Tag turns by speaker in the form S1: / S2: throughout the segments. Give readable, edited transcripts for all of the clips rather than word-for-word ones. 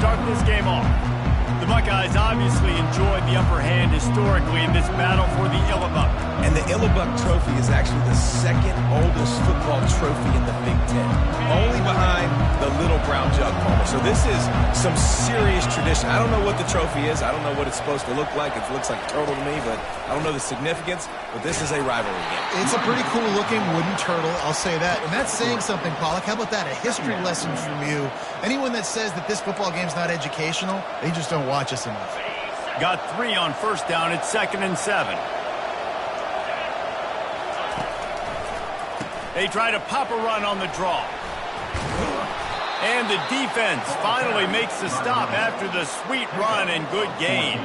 S1: start this game off. The Buckeyes obviously enjoyed the upper hand historically in this battle for the Illibuck.
S2: And the Illibuck Trophy is actually the second oldest football trophy in the Big Ten, only behind the Little Brown Jug, Palmer. So this is some serious tradition. I don't know what the trophy is. I don't know what it's supposed to look like. It looks like a turtle to me, but I don't know the significance. But this is a rivalry game.
S3: It's a pretty cool-looking wooden turtle, I'll say that. And that's saying something, Pollock. How about that? A history lesson from you. Anyone that says that this football game's not educational, they just don't watch us enough.
S1: Got 3 on first down. It's 2nd and 7. They try to pop a run on the draw. And the defense finally makes the stop after the sweet run and good gain.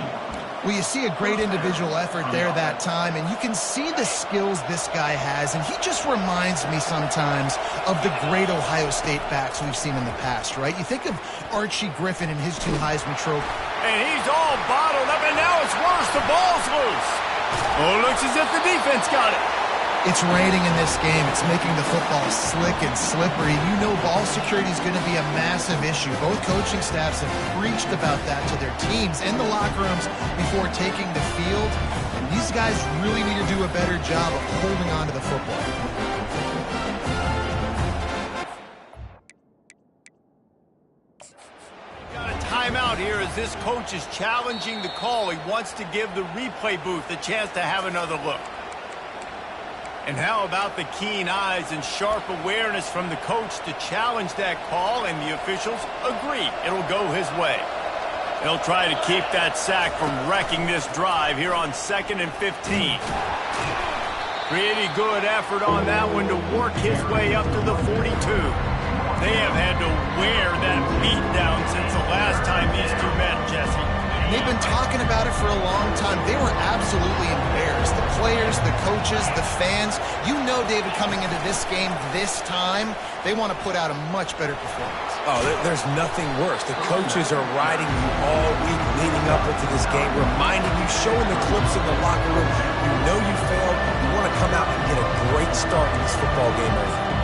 S3: Well, you see a great individual effort there that time, and you can see the skills this guy has, and he just reminds me sometimes of the great Ohio State backs we've seen in the past, right? You think of Archie Griffin and his 2 Heisman trophies.
S1: And he's all bottled up, and now it's worse. The ball's loose. Oh, it looks as if the defense got it.
S3: It's raining in this game. It's making the football slick and slippery. You know ball security is going to be a massive issue. Both coaching staffs have preached about that to their teams in the locker rooms before taking the field. And these guys really need to do a better job of holding on to the football.
S1: Got a timeout here as this coach is challenging the call. He wants to give the replay booth a chance to have another look. And how about the keen eyes and sharp awareness from the coach to challenge that call, and the officials agree it'll go his way. He'll try to keep that sack from wrecking this drive here on 2nd and 15. Pretty good effort on that one to work his way up to the 42. They have had to wear that beat down since the last time these 2 met, Jesse.
S3: They've been talking about it for a long time. They were absolutely embarrassed. The players, the coaches, the fans. You know, David, coming into this game this time, they want to put out a much better performance.
S2: Oh, there's nothing worse. The coaches are riding you all week leading up into this game, reminding you, showing the clips in the locker room. You know you failed. You want to come out and get a great start in this football game early.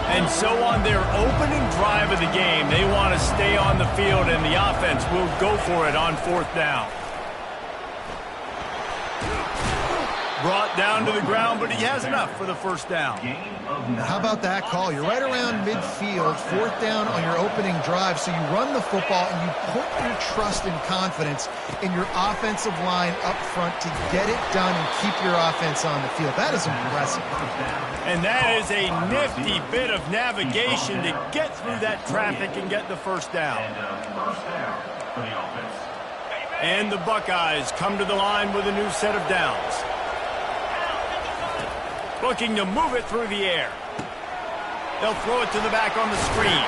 S1: And so on their opening drive of the game, they want to stay on the field, and the offense will go for it on 4th down. Brought down to the ground, but he has enough for the first down.
S3: Now, how about that call? You're right around midfield, 4th down on your opening drive, so you run the football and you put your trust and confidence in your offensive line up front to get it done and keep your offense on the field. That is impressive.
S1: And that is a nifty bit of navigation to get through that traffic and get the first down. And the Buckeyes come to the line with a new set of downs. Looking to move it through the air. They'll throw it to the back on the screen.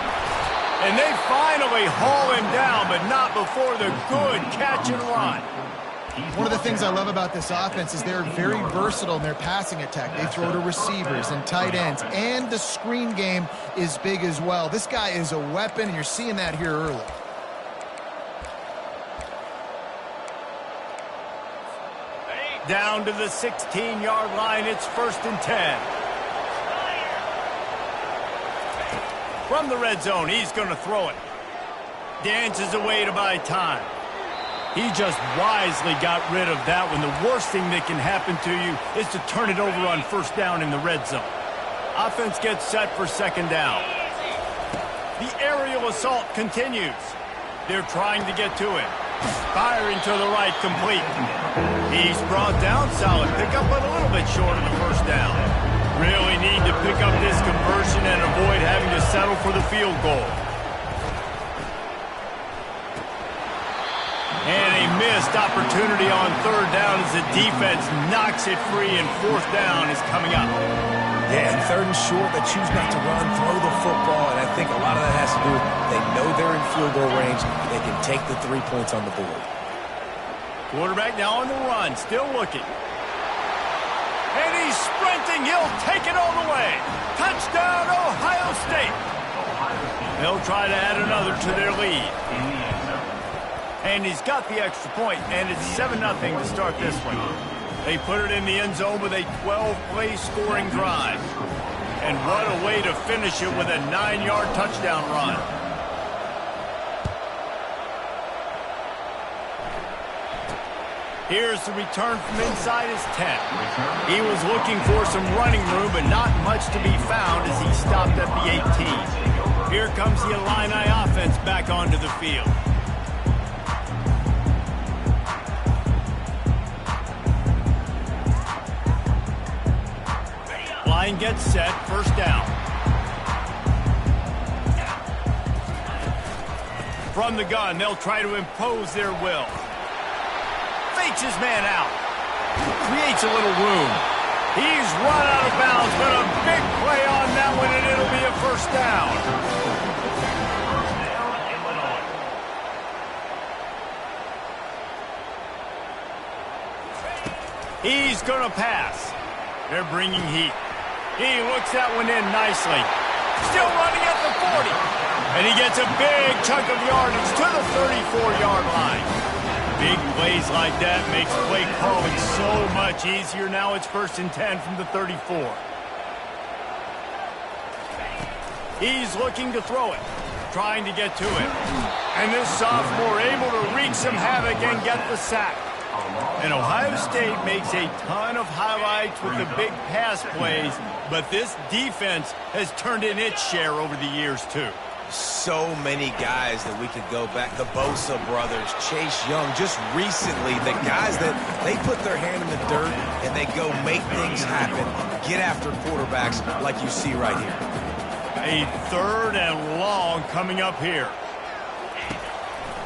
S1: And they finally haul him down, but not before the good catch and run.
S3: One of the things I love about this offense is they're very versatile in their passing attack. They throw to receivers and tight ends, and the screen game is big as well. This guy is a weapon, and you're seeing that here early.
S1: Down to the 16-yard line, it's 1st and 10. From the red zone, he's going to throw it. Dances away to buy time. He just wisely got rid of that one. The worst thing that can happen to you is to turn it over on 1st down in the red zone. Offense gets set for 2nd down. The aerial assault continues. They're trying to get to him. Firing to the right, complete. He's brought down, solid pickup, but a little bit short of the 1st down. Really need to pick up this conversion and avoid having to settle for the field goal. And a missed opportunity on 3rd down as the defense knocks it free, and 4th down is coming up.
S2: Yeah, and 3rd and short, they choose not to run, throw the football, and I think a lot of that has to do with they know they're in field goal range. They can take the 3 points on the board.
S1: Quarterback now on the run, still looking. And he's sprinting. He'll take it all the way. Touchdown, Ohio State. They'll try to add another to their lead. And he's got the extra point, and it's 7-0 to start this one. They put it in the end zone with a 12-play scoring drive. And what a way to finish it with a 9-yard touchdown run. Here's the return from inside his 10. He was looking for some running room, but not much to be found as he stopped at the 18. Here comes the Illini offense back onto the field. Line gets set, first down. From the gun, they'll try to impose their will. Fakes his man out. Creates a little room. He's run out of bounds, but a big play on that one, and it'll be a first down. He's going to pass. They're bringing heat. He looks that one in nicely. Still running at the 40. And he gets a big chunk of yardage to the 34-yard line. Big plays like that makes play calling so much easier. Now it's 1st and 10 from the 34. He's looking to throw it, trying to get to it. And this sophomore able to wreak some havoc and get the sack. And Ohio State makes a ton of highlights with the big pass plays, but this defense has turned in its share over the years, too.
S2: So many guys that we could go back. The Bosa brothers, Chase Young, just recently, the guys that they put their hand in the dirt and they go make things happen, get after quarterbacks like you see right here.
S1: A 3rd and long coming up here.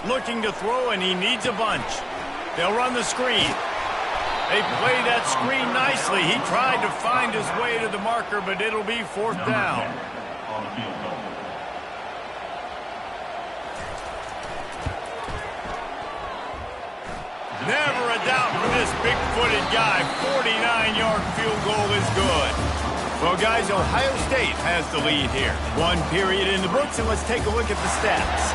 S1: Looking to throw, and he needs a bunch. They'll run the screen. They play that screen nicely. He tried to find his way to the marker, but it'll be 4th down. Never a doubt for this big-footed guy. 49-yard field goal is good. Well, guys, Ohio State has the lead here. 1 period in the books, and let's take a look at the stats.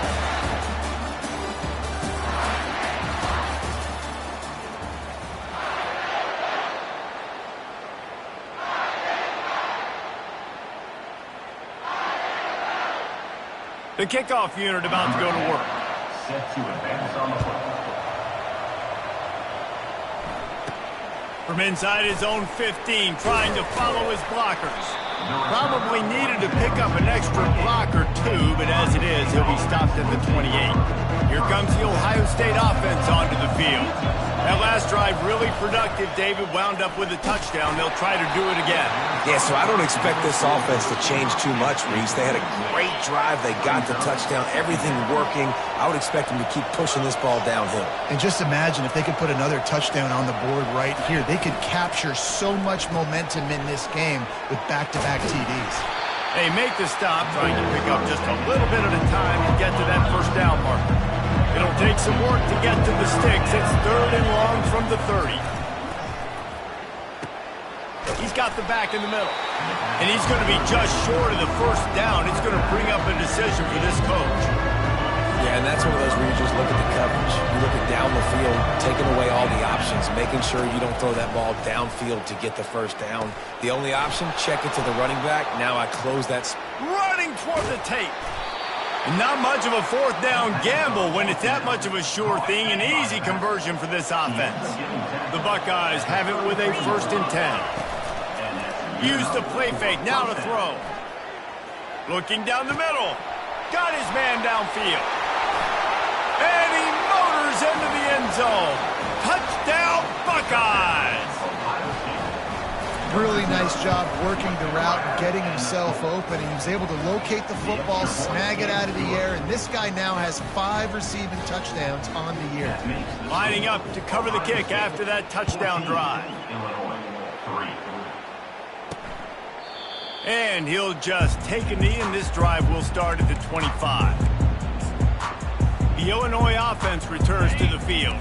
S1: The kickoff unit about to go to work. Set to advance on the football. From inside his own 15, trying to follow his blockers. Probably needed to pick up an extra block or two, but as it is, he'll be stopped at the 28. Here comes the Ohio State offense onto the field. That last drive really productive. David wound up with a touchdown. They'll try to do it again.
S2: Yeah, so I don't expect this offense to change too much, Reese. They had a great drive. They got the touchdown. Everything working. I would expect them to keep pushing this ball downhill.
S3: And just imagine if they could put another touchdown on the board right here. They could capture so much momentum in this game with back-to-back TDs.
S1: They make the stop, trying to pick up just a little bit at a time and get to that first down marker. It'll take some work to get to the sticks. It's 3rd and long from the 30. He's got the back in the middle. And he's going to be just short of the first down. It's going to bring up a decision for this coach.
S2: Yeah, and that's one of those where you just look at the coverage. You look at down the field, taking away all the options, making sure you don't throw that ball downfield to get the first down. The only option, check it to the running back. Now I close that.
S1: Running toward the tape. Not much of a 4th down gamble when it's that much of a sure thing. An easy conversion for this offense. The Buckeyes have it with a 1st and 10. Use the play fake, now to throw. Looking down the middle. Got his man downfield. And he motors into the end zone. Touchdown, Buckeyes!
S3: Really nice job working the route and getting himself open. He was able to locate the football, snag it out of the air, and this guy now has 5 receiving touchdowns on the year.
S1: Lining up to cover the kick after that touchdown drive. And he'll just take a knee, and this drive will start at the 25. The Illinois offense returns to the field.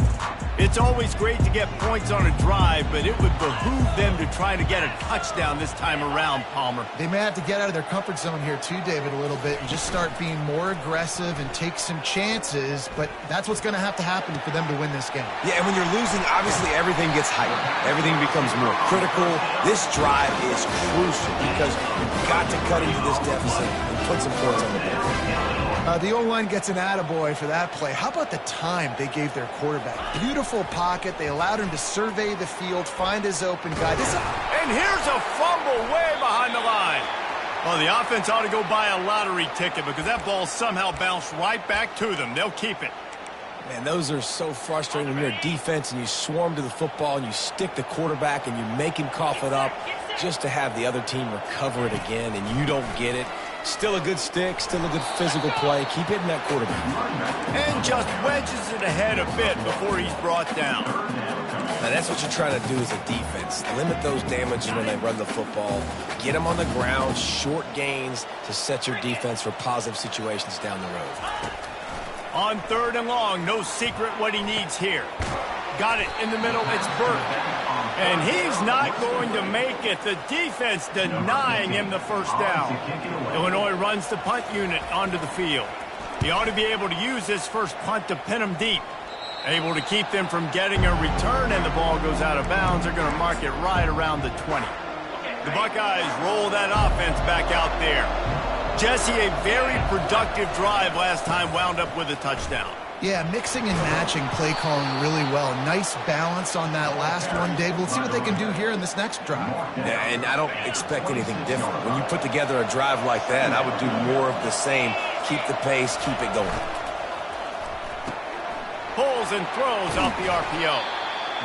S1: It's always great to get points on a drive, but it would behoove them to try to get a touchdown this time around, Palmer.
S3: They may have to get out of their comfort zone here too, David, a little bit and just start being more aggressive and take some chances, but that's what's going to happen for them to win this game.
S2: Yeah, and when you're losing, obviously everything gets heightened. Everything becomes more critical. This drive is crucial because you've got to cut into this deficit and put some points on the board.
S3: The O-line gets an attaboy for that play. How about the time they gave their quarterback? Beautiful pocket. They allowed him to survey the field, find his open guy.
S1: And here's a fumble way behind the line. Well, the offense ought to go buy a lottery ticket because that ball somehow bounced right back to them. They'll keep it.
S2: Man, those are so frustrating when you're a defense and you swarm to the football and you stick the quarterback and you make him cough it up just to have the other team recover it again and you don't get it. Still a good stick, still a good physical play. Keep hitting that quarterback.
S1: And just wedges it ahead a bit before he's brought down.
S2: Now, that's what you're trying to do as a defense. Limit those damages when they run the football. Get them on the ground, short gains to set your defense for positive situations down the road.
S1: On 3rd and long, no secret what he needs here. Got it in the middle, it's Burke. And he's not going to make it. The defense denying him the first down. Illinois runs the punt unit onto the field. He ought to be able to use this first punt to pin them deep. Able to keep them from getting a return, and the ball goes out of bounds. They're going to mark it right around the 20. The Buckeyes roll that offense back out there. Jesse, a very productive drive last time, wound up with a touchdown.
S3: Yeah, mixing and matching play calling really well. Nice balance on that last one, Dave. Let's see what they can do here in this next drive.
S2: Yeah, and I don't expect anything different. When you put together a drive like that, I would do more of the same. Keep the pace, keep it going.
S1: Pulls and throws off the RPO.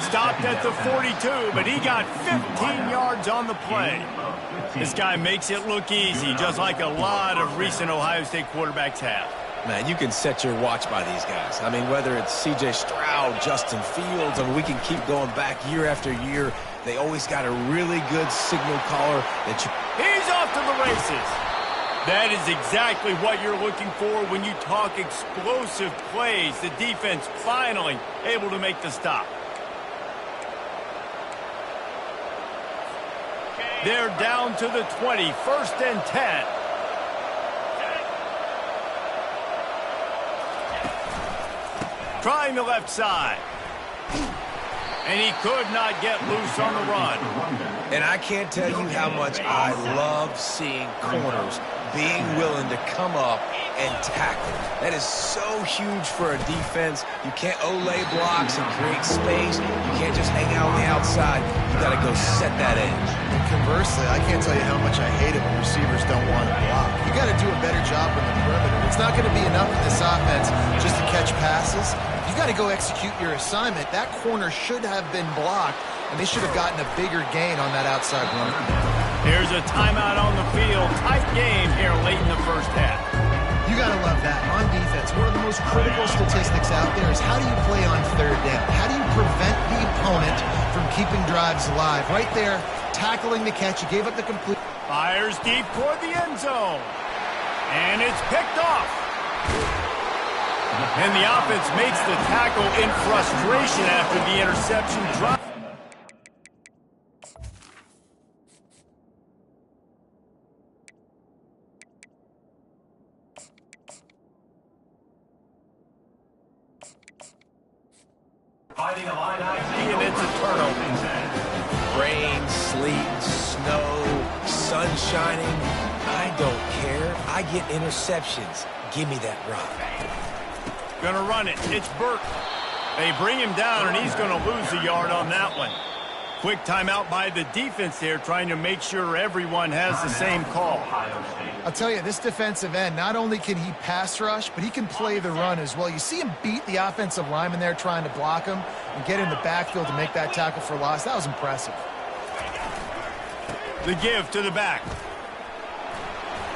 S1: Stopped at the 42, but he got 15 yards on the play. This guy makes it look easy, just like a lot of recent Ohio State quarterbacks have.
S2: Man, you can set your watch by these guys. I mean, whether it's C.J. Stroud, Justin Fields, I mean, we can keep going back year after year. They always got a really good signal caller that you...
S1: He's off to the races. That is exactly what you're looking for when you talk explosive plays. The defense finally able to make the stop. They're down to the 20, 1st and 10. Trying the left side. And he could not get loose on the run.
S2: And I can't tell you how much I love seeing corners being willing to come up and tackle. That is so huge for a defense. You can't olay blocks and create space. You can't just hang out on the outside. You got to go set that edge.
S3: Conversely, I can't tell you how much I hate it when receivers don't want to block. You got to do a better job on the perimeter. It's not going to be enough in this offense just to catch passes. You got to go execute your assignment. That corner should have been blocked, and they should have gotten a bigger gain on that outside run.
S1: Here's a timeout on the field. Tight game here late in the first half.
S3: You got to love that. On defense, one of the most critical statistics out there is how do you play on 3rd down? How do you prevent the opponent from keeping drives alive? Right there, tackling the catch. You gave up the complete.
S1: Fires deep toward the end zone. And it's picked off. And the offense makes the tackle in frustration after the interception drop. Fighting a line and it's a turnover.
S2: Rain, sleet, snow, sun shining. I don't care. I get interceptions. Give me that rock.
S1: Gonna run it. It's Burke. They bring him down, and he's gonna lose a yard on that one. Quick timeout by the defense there, trying to make sure everyone has the same call.
S3: I'll tell you, this defensive end, not only can he pass rush, but he can play the run as well. You see him beat the offensive lineman there trying to block him and get in the backfield to make that tackle for loss. That was impressive.
S1: The give to the back.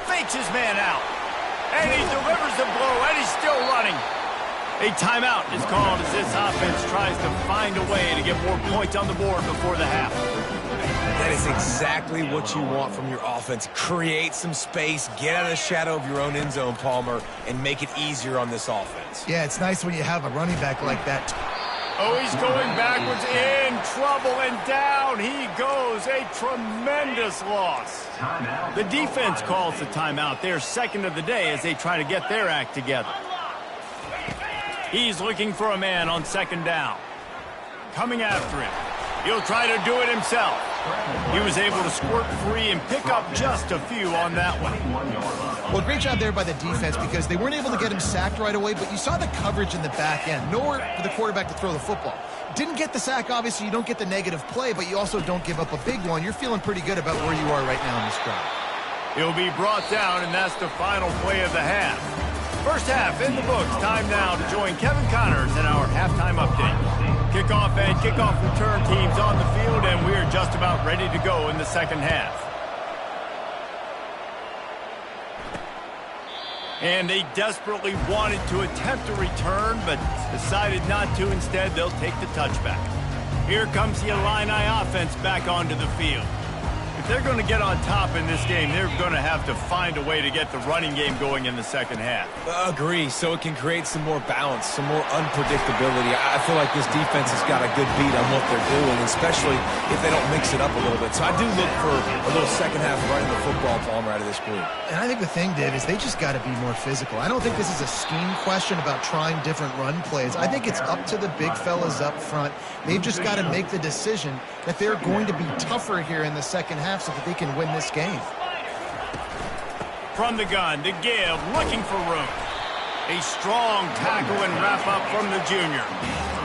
S1: Fakes his man out. And he delivers the blow, and he's still running. A timeout is called as this offense tries to find a way to get more points on the board before the half.
S2: That is exactly what you want from your offense. Create some space, get out of the shadow of your own end zone, Palmer, and make it easier on this offense.
S3: Yeah, it's nice when you have a running back like that.
S1: Oh, he's going backwards, in trouble, and down he goes. A tremendous loss. The defense calls the timeout. They're second of the day as they try to get their act together. He's looking for a man on second down. Coming after him. He'll try to do it himself. He was able to squirt free and pick up just a few on that one.
S3: Well, great job there by the defense because they weren't able to get him sacked right away, but you saw the coverage in the back end. Nowhere for the quarterback to throw the football. Didn't get the sack, obviously. You don't get the negative play, but you also don't give up a big one. You're feeling pretty good about where you are right now in this drive.
S1: He'll be brought down, and that's the final play of the half. First half in the books. Time now to join Kevin Connors in our halftime update. Kickoff and kickoff return teams on the field, and we're just about ready to go in the second half. And they desperately wanted to attempt a return, but decided not to. Instead, they'll take the touchback. Here comes the Illini offense back onto the field. If they're going to get on top in this game, they're going to have to find a way to get the running game going in the second half.
S2: Agree, so it can create some more balance, some more unpredictability. I feel like this defense has got a good beat on what they're doing, especially if they don't mix it up a little bit. So I do look for a little second half running the football palm out of this group.
S3: And I think the thing, Dave, is they just got to be more physical. I don't think this is a scheme question about trying different run plays. I think it's up to the big fellas up front. They've just got to make the decision that they're going to be tougher here in the second half so that they can win this game.
S1: From the gun to give, looking for room. A strong tackle and wrap up from the junior.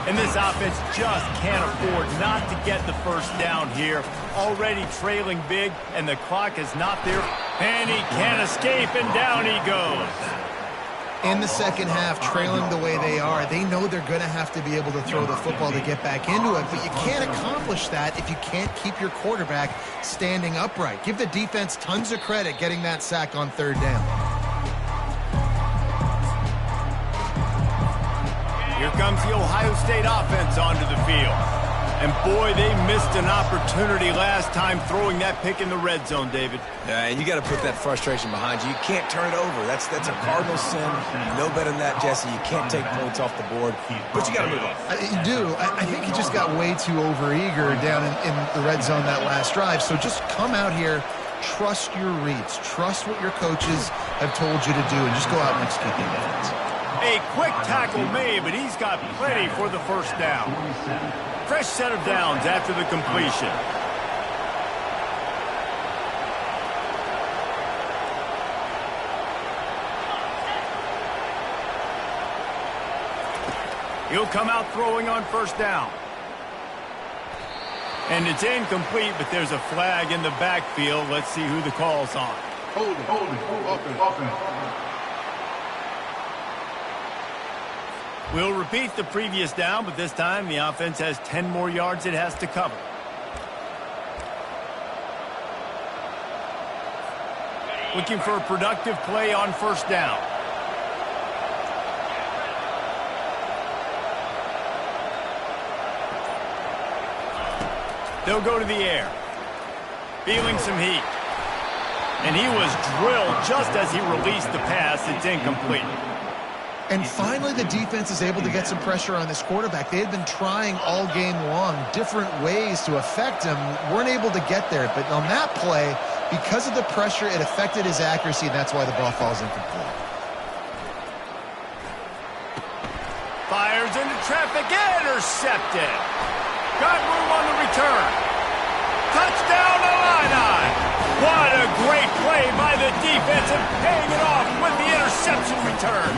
S1: And this offense just can't afford not to get the first down here. Already trailing big, and the clock is not there. And he can't escape, and down he goes.
S3: In the second half, trailing the way they are, they know they're going to have to be able to throw the football to get back into it, but you can't accomplish that if you can't keep your quarterback standing upright. Give the defense tons of credit getting that sack on third down.
S1: Here comes the Ohio State offense onto the field. And boy, they missed an opportunity last time throwing that pick in the red zone, David.
S2: Yeah, and you got to put that frustration behind you. You can't turn it over. That's a cardinal sin. You know better than that, Jesse. You can't take points off the board, but you got to move on.
S3: You do. I think he just got way too overeager down in the red zone that last drive. So just come out here, trust your reads, trust what your coaches have told you to do, and just go out and execute the defense.
S1: A quick tackle made, but he's got plenty for the first down. Fresh set of downs after the completion. He'll come out throwing on first down. And it's incomplete, but there's a flag in the backfield. Let's see who the call's on.
S4: Hold it, offense.
S1: We'll repeat the previous down, but this time the offense has 10 more yards it has to cover. Looking for a productive play on first down. They'll go to the air. Feeling some heat. And he was drilled just as he released the pass. It's incomplete.
S3: And finally, the defense is able to get some pressure on this quarterback. They had been trying all game long different ways to affect him. Weren't able to get there. But on that play, because of the pressure, it affected his accuracy, and that's why the ball falls incomplete.
S1: Fires into traffic, intercepted. Got room on the return. Touchdown, Illini. What a great play by the defense and paying it off with the interception return.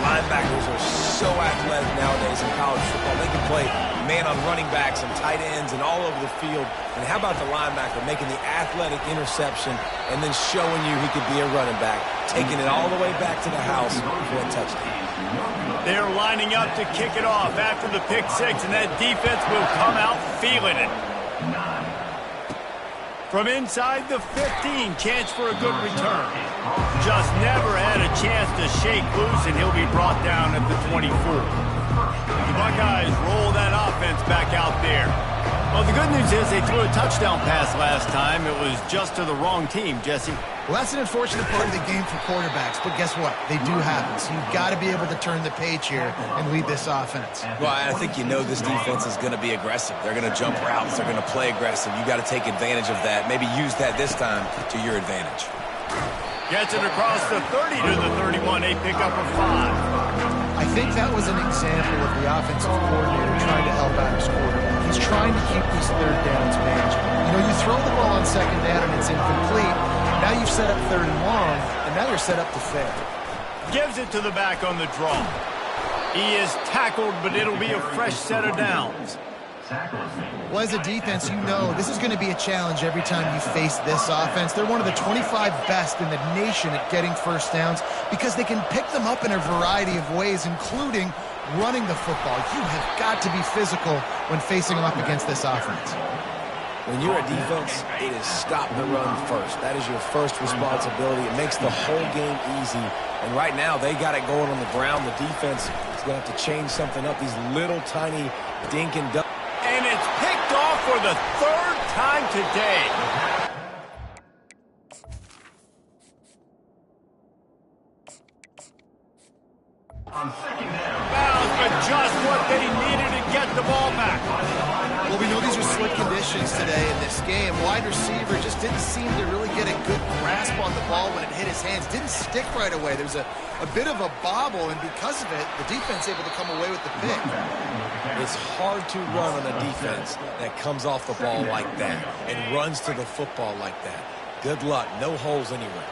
S2: Linebackers are so athletic nowadays in college football. They can play man on running backs and tight ends and all over the field. And how about the linebacker making the athletic interception and then showing you he could be a running back, taking it all the way back to the house for a touchdown.
S1: They're lining up to kick it off after the pick six, and that defense will come out feeling it. From inside the 15, chance for a good return. Just never had a chance to shake loose, and he'll be brought down at the 24. The Buckeyes roll that offense back out there. Well, the good news is they threw a touchdown pass last time. It was just to the wrong team, Jesse.
S3: Well, that's an unfortunate part of the game for quarterbacks, but guess what? They do happen, so you've got to be able to turn the page here and lead this offense.
S2: Well, I think you know this defense is going to be aggressive. They're going to jump routes. They're going to play aggressive. You got to take advantage of that. Maybe use that this time to your advantage.
S1: Gets it across the 30 to the 31. A pickup of 5.
S3: I think that was an example of the offensive coordinator trying to help out his quarterback. He's trying to keep these third downs manageable. You know, you throw the ball on second down and it's incomplete. Now you've set up third and long, and now you're set up to fail.
S1: Gives it to the back on the draw. He is tackled, but it'll be a fresh set of downs.
S3: Well, as a defense, you know this is going to be a challenge every time you face this offense. They're one of the 25 best in the nation at getting first downs because they can pick them up in a variety of ways, including running the football. You have got to be physical when facing off against this offense.
S2: When you're a defense, it is stop the run first. That is your first responsibility. It makes the whole game easy. And right now, they got it going on the ground. The defense is going to have to change something up. These little tiny dink and dunk.
S1: And it's picked off for the third time today. Fouls, but just what they needed to get the ball back.
S3: Well, we know these are slick conditions today in this game. Wide receiver just didn't seem to really get a good grasp on the ball when it hit his hands. Didn't stick right away. There was a bit of a bobble, and because of it, the defense able to come away with the pick.
S2: It's hard to run on a defense that comes off the ball like that and runs to the football like that. Good luck. No holes anywhere.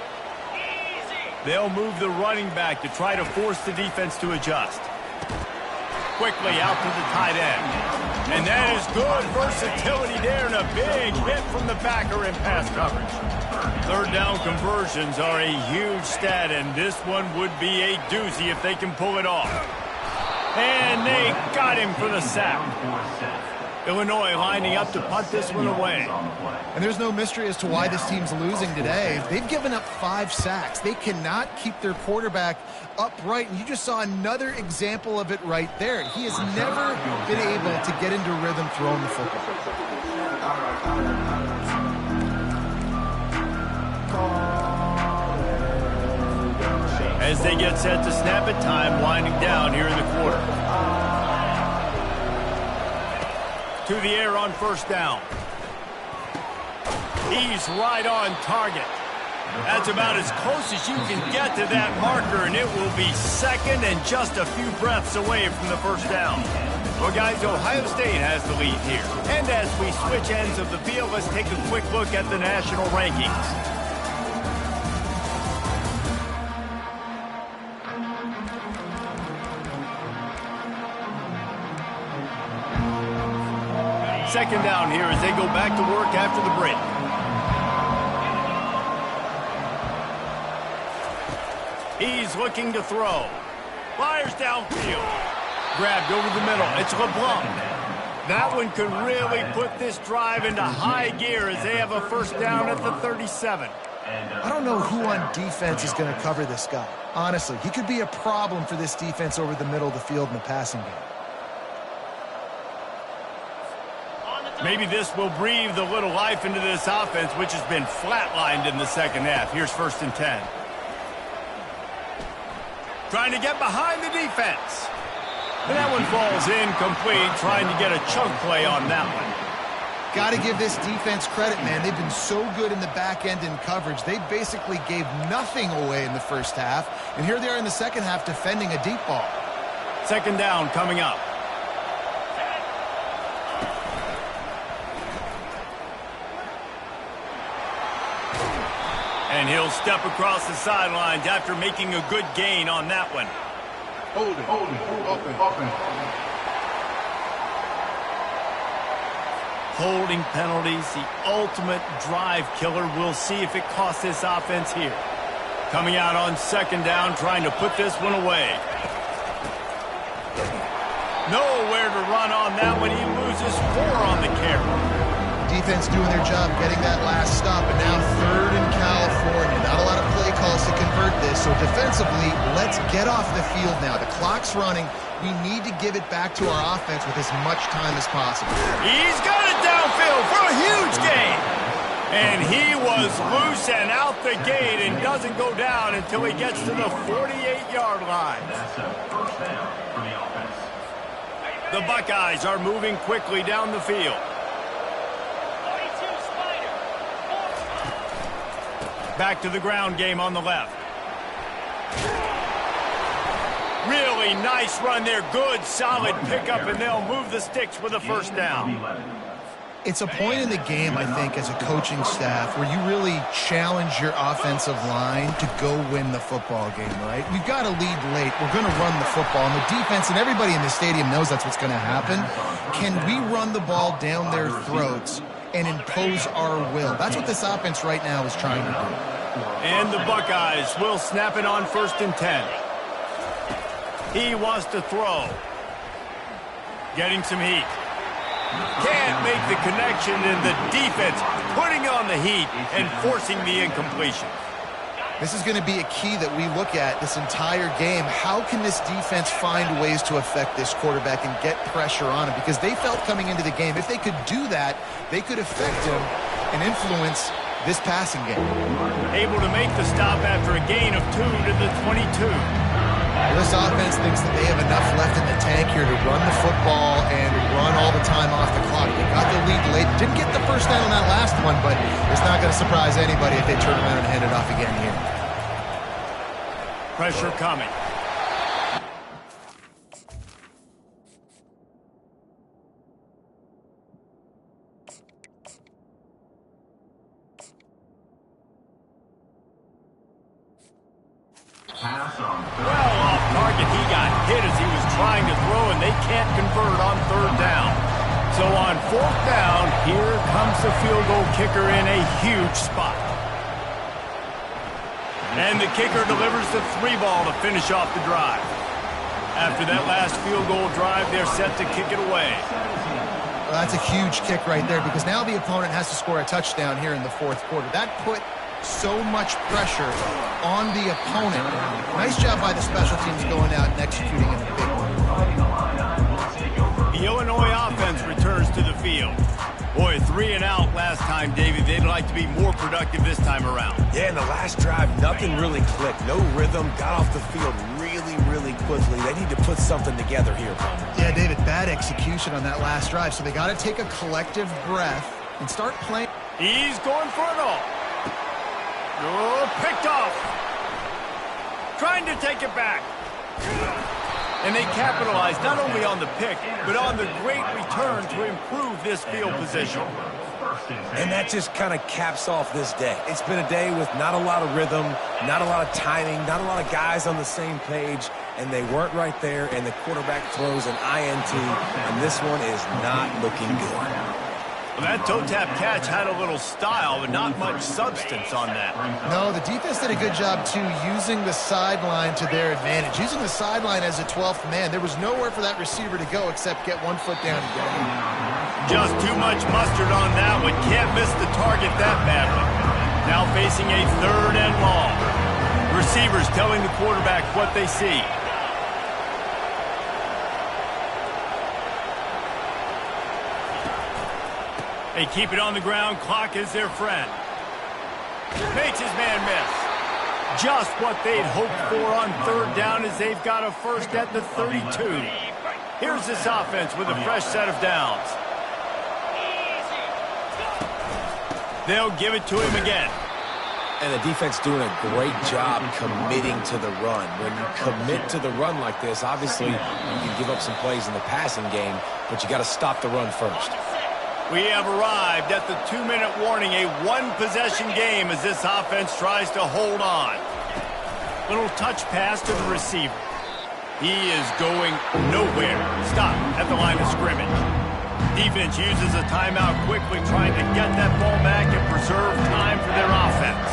S1: They'll move the running back to try to force the defense to adjust. Quickly out to the tight end. And that is good versatility there and a big hit from the backer in pass coverage. Third down conversions are a huge stat, and this one would be a doozy if they can pull it off. And they got him for the sack. Illinois lining up to punt this one away.
S3: And there's no mystery as to why this team's losing today. They've given up 5 sacks. They cannot keep their quarterback upright, and you just saw another example of it right there. He has never been able to get into rhythm throwing the football.
S1: As they get set to snap it, time winding down here in the quarter. To the air on first down. He's right on target. That's about as close as you can get to that marker, and it will be second and just a few breaths away from the first down. Well, guys, Ohio State has the lead here. And as we switch ends of the field, let's take a quick look at the national rankings. Second down here as they go back to work after the break. He's looking to throw. Fires downfield. Grabbed over the middle. It's LeBlanc. That one could really put this drive into high gear as they have a first down at the 37.
S3: I don't know who on defense is going to cover this guy. Honestly, he could be a problem for this defense over the middle of the field in the passing game.
S1: Maybe this will breathe a little life into this offense, which has been flatlined in the second half. Here's 1st and 10. Trying to get behind the defense. And that one falls incomplete, trying to get a chunk play on that one.
S3: Got to give this defense credit, man. They've been so good in the back end in coverage. They basically gave nothing away in the first half. And here they are in the second half defending a deep ball.
S1: Second down coming up. And he'll step across the sidelines after making a good gain on that one.
S4: Hold it, open.
S1: Holding penalties, the ultimate drive killer. We'll see if it costs this offense here. Coming out on second down, trying to put this one away. Nowhere to run on that one. He loses 4 on the carry.
S3: Defense doing their job, getting that last stop, and now 3rd and California. Not a lot of play calls to convert this, so defensively, let's get off the field now. The clock's running. We need to give it back to our offense with as much time as possible.
S1: He's got it downfield for a huge gain. And he was loose and out the gate and doesn't go down until he gets to the 48-yard line. The Buckeyes are moving quickly down the field. Back to the ground game on the left. Really nice run there. Good, solid pickup, and they'll move the sticks with a first down.
S3: It's a point in the game, I think, as a coaching staff, where you really challenge your offensive line to go win the football game, right? We've got to lead late. We're going to run the football. And the defense and everybody in the stadium knows that's what's going to happen. Can we run the ball down their throats and impose our will? That's what this offense right now is trying to do.
S1: And the Buckeyes will snap it on 1st and 10. He wants to throw. Getting some heat. Can't make the connection, and the defense putting on the heat and forcing the incompletion.
S3: This is going to be a key that we look at this entire game. How can this defense find ways to affect this quarterback and get pressure on him? Because they felt coming into the game, if they could do that, they could affect him and influence this passing game.
S1: Able to make the stop after a gain of 2 to the 22.
S3: This offense thinks that they have enough left in the tank here to run the football and run all the time off the clock. They got the lead late. Didn't get the first down on that last one, but it's not going to surprise anybody if they turn around and hand it off again here.
S1: Pressure coming. Well, off target, he got hit as he was trying to throw, and they can't convert on 3rd down. So on 4th down, here comes the field goal kicker in a huge spot. And the kicker delivers the 3 ball to finish off the drive. After that last field goal drive, they're set to kick it away.
S3: Well, that's a huge kick right there, because now the opponent has to score a touchdown here in the 4th quarter. That put so much pressure on the opponent. Nice job by the special teams going out and executing in a big one.
S1: The Illinois offense returns to the field. Boy, 3 and out last time, David. They'd like to be more productive this time around.
S2: Yeah, in the last drive, nothing really clicked. No rhythm, got off the field really quickly. They need to put something together here, Palmer.
S3: Yeah, David, bad execution on that last drive, so they got to take a collective breath and start playing.
S1: He's going for it all. Oh, picked off. Trying to take it back. And they capitalized not only on the pick, but on the great return to improve this field position.
S2: And that just kind of caps off this day. It's been a day with not a lot of rhythm, not a lot of timing, not a lot of guys on the same page, and they weren't right there, and the quarterback throws an INT, and this one is not looking good.
S1: Well, that toe-tap catch had a little style, but not much substance on that.
S3: No, the defense did a good job, too, using the sideline to their advantage. Using the sideline as a 12th man. There was nowhere for that receiver to go except get 1 foot down and get in.
S1: Just too much mustard on that one. Can't miss the target that badly. Now facing a 3rd and long. Receivers telling the quarterback what they see. They keep it on the ground. Clock is their friend. Makes his man miss. Just what they'd hoped for on 3rd down as they've got a first at the 32. Here's this offense with a fresh set of downs. They'll give it to him again.
S2: And the defense doing a great job committing to the run. When you commit to the run like this, obviously you can give up some plays in the passing game, but you got to stop the run first.
S1: We have arrived at the 2-minute warning, a 1-possession game as this offense tries to hold on. Little touch pass to the receiver. He is going nowhere. Stop at the line of scrimmage. Defense uses a timeout quickly, trying to get that ball back and preserve time for their offense.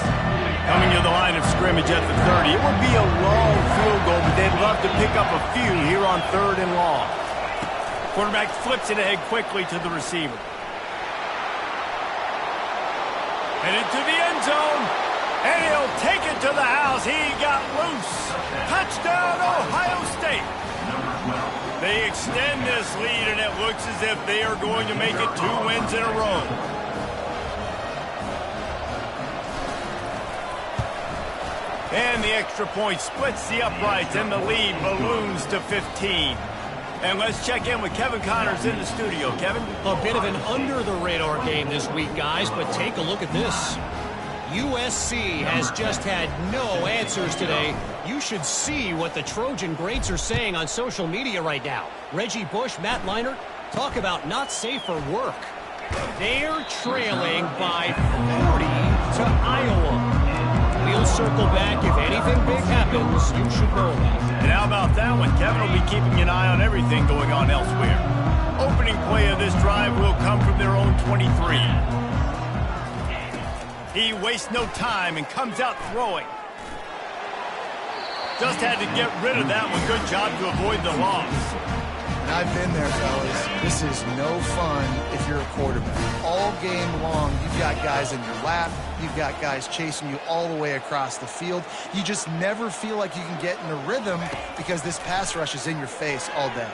S1: Coming to the line of scrimmage at the 30. It would be a long field goal, but they'd love to pick up a few here on 3rd and long. Quarterback flips it ahead quickly to the receiver. Headed to the end zone. And he'll take it to the house. He got loose. Touchdown, Ohio State. They extend this lead, and it looks as if they are going to make it 2 wins in a row. And the extra point splits the uprights, and the lead balloons to 15. And let's check in with Kevin Connors in the studio. Kevin?
S5: A bit of an under-the-radar game this week, guys, but take a look at this. USC has just had no answers today. You should see what the Trojan greats are saying on social media right now. Reggie Bush, Matt Leinart, talk about not safe for work. They're trailing by 40 to Iowa. We'll circle back if anything big happens. You should know that.
S1: And how about that one? Kevin will be keeping an eye on everything going on elsewhere. Opening play of this drive will come from their own 23. He wastes no time and comes out throwing. Just had to get rid of that one. Good job to avoid the loss.
S3: And I've been there, fellas. This is no fun if you're a quarterback. All game long, you've got guys in your lap. You've got guys chasing you all the way across the field. You just never feel like you can get in a rhythm because this pass rush is in your face all day.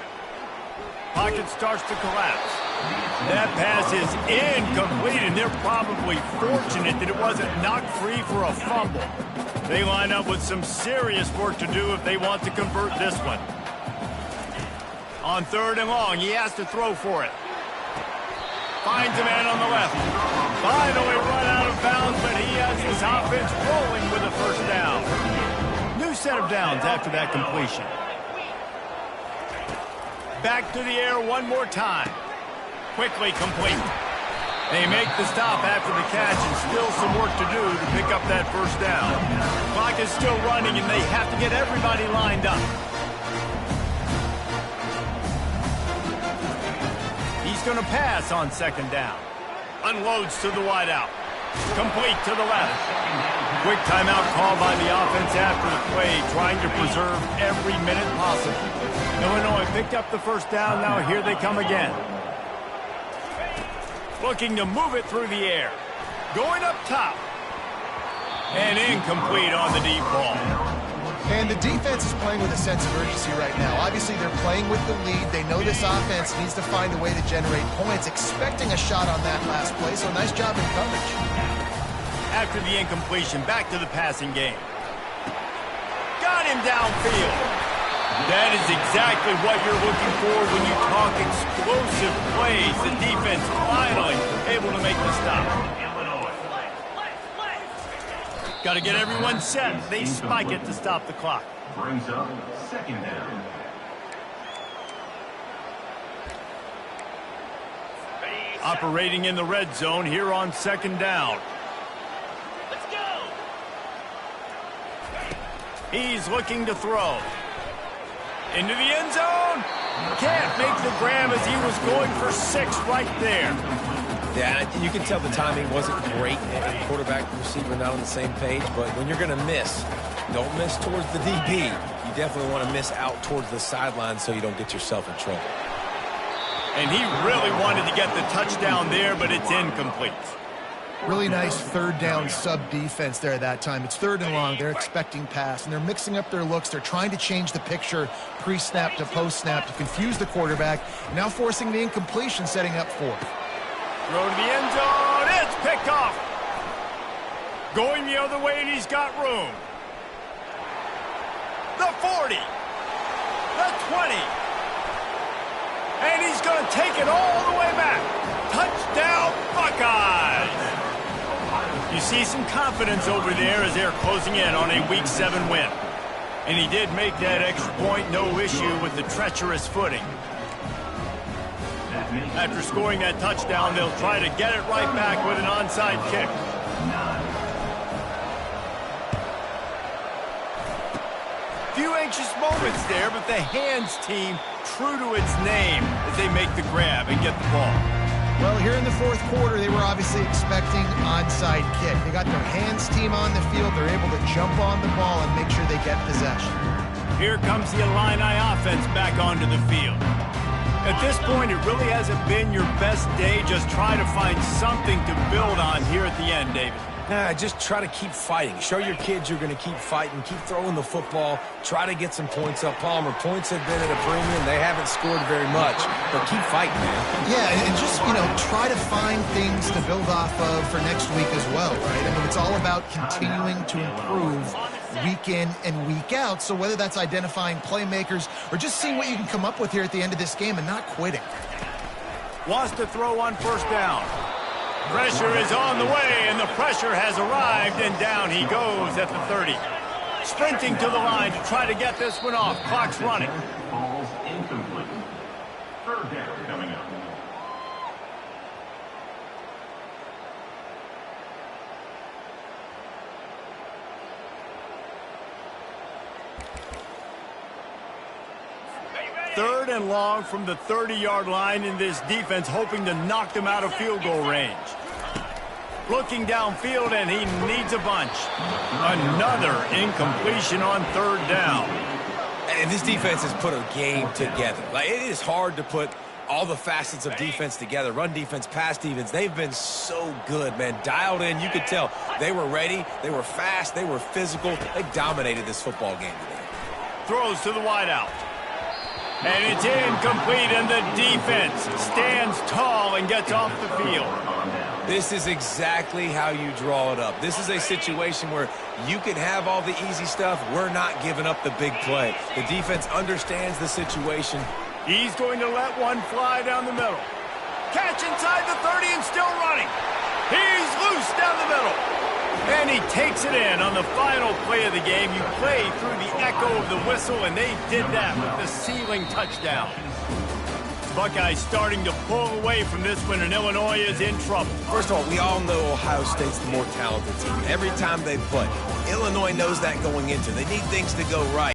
S1: Pocket starts to collapse. That pass is incomplete, and they're probably fortunate that it wasn't knocked free for a fumble. They line up with some serious work to do if they want to convert this one. On 3rd and long, he has to throw for it. Finds a man on the left. Finally run out of bounds, but he has his offense rolling with a first down. New set of downs after that completion. Back to the air one more time. Quickly complete. They make the stop after the catch, and still some work to do to pick up that first down. Clock is still running, and they have to get everybody lined up. He's going to pass on 2nd down. Unloads to the wideout. Complete to the left. Quick timeout call by the offense after the play, trying to preserve every minute possible. Illinois picked up the first down. Now here they come again. Looking to move it through the air. Going up top. And incomplete on the deep ball.
S3: And the defense is playing with a sense of urgency right now. Obviously, they're playing with the lead. They know this offense needs to find a way to generate points, expecting a shot on that last play, so nice job in coverage.
S1: After the incompletion, back to the passing game. Got him downfield. That is exactly what you're looking for when you talk explosive plays. The defense finally able to make the stop. Got to get everyone set. They spike it to stop the clock.
S6: Brings up 2nd down.
S1: Operating in the red zone here on 2nd down.
S5: Let's go!
S1: He's looking to throw. Into the end zone. Can't make the grab as he was going for 6 right there.
S2: Yeah, you can tell the timing wasn't great. And quarterback and receiver not on the same page. But when you're going to miss, don't miss towards the DB. You definitely want to miss out towards the sideline so you don't get yourself in trouble.
S1: And he really wanted to get the touchdown there, but it's incomplete.
S3: Really nice 3rd down sub-defense there that time. It's 3rd and long. They're expecting pass, and they're mixing up their looks. They're trying to change the picture pre-snap to post-snap to confuse the quarterback, and now forcing the incompletion, setting up 4th.
S1: Throw to the end zone. It's picked off. Going the other way, and he's got room. The 40. The 20. And he's going to take it all the way back. Touchdown, Buckeyes. You see some confidence over there as they're closing in on a Week 7 win. And he did make that extra point, no issue with the treacherous footing. After scoring that touchdown, they'll try to get it right back with an onside kick. Few anxious moments there, but the hands team true to its name as they make the grab and get the ball.
S3: Well, here in the 4th quarter, they were obviously expecting onside kick. They got their hands team on the field. They're able to jump on the ball and make sure they get possession.
S1: Here comes the Illini offense back onto the field. At this point, it really hasn't been your best day. Just try to find something to build on here at the end, David.
S2: Just try to keep fighting. Show your kids you're going to keep fighting. Keep throwing the football. Try to get some points up. Palmer, points have been at a premium. They haven't scored very much, but keep fighting, man.
S3: Yeah, and just, try to find things to build off of for next week as well, right? I mean, it's all about continuing to improve week in and week out. So whether that's identifying playmakers or just seeing what you can come up with here at the end of this game and not quitting.
S1: Wants to throw on first down. Pressure is on the way, and the pressure has arrived, and down he goes at the 30. Sprinting to the line to try to get this one off. Clock's running.
S6: Ball's incomplete. Third down coming up.
S1: Third and long from the 30-yard line in this defense, hoping to knock them out of field goal range. Looking downfield, and he needs a bunch. Another incompletion on third down.
S2: And this defense has put a game together. It is hard to put all the facets of defense together. Run defense, pass defense. They've been so good, man. Dialed in. You could tell they were ready. They were fast. They were physical. They dominated this football game today.
S1: Throws to the wideout. And it's incomplete, and the defense stands tall and gets off the field.
S2: This is exactly how you draw it up. This is a situation where you can have all the easy stuff. We're not giving up the big play. The defense understands the situation.
S1: He's going to let one fly down the middle. Catch inside the 30 and still running. He's loose down the middle. And he takes it in on the final play of the game. You play through the echo of the whistle, and they did that with the ceiling touchdown. Buckeyes starting to pull away from this one, and Illinois is in trouble.
S2: First of all, we all know Ohio State's the more talented team. Every time they play, Illinois knows that going into. They need things to go right.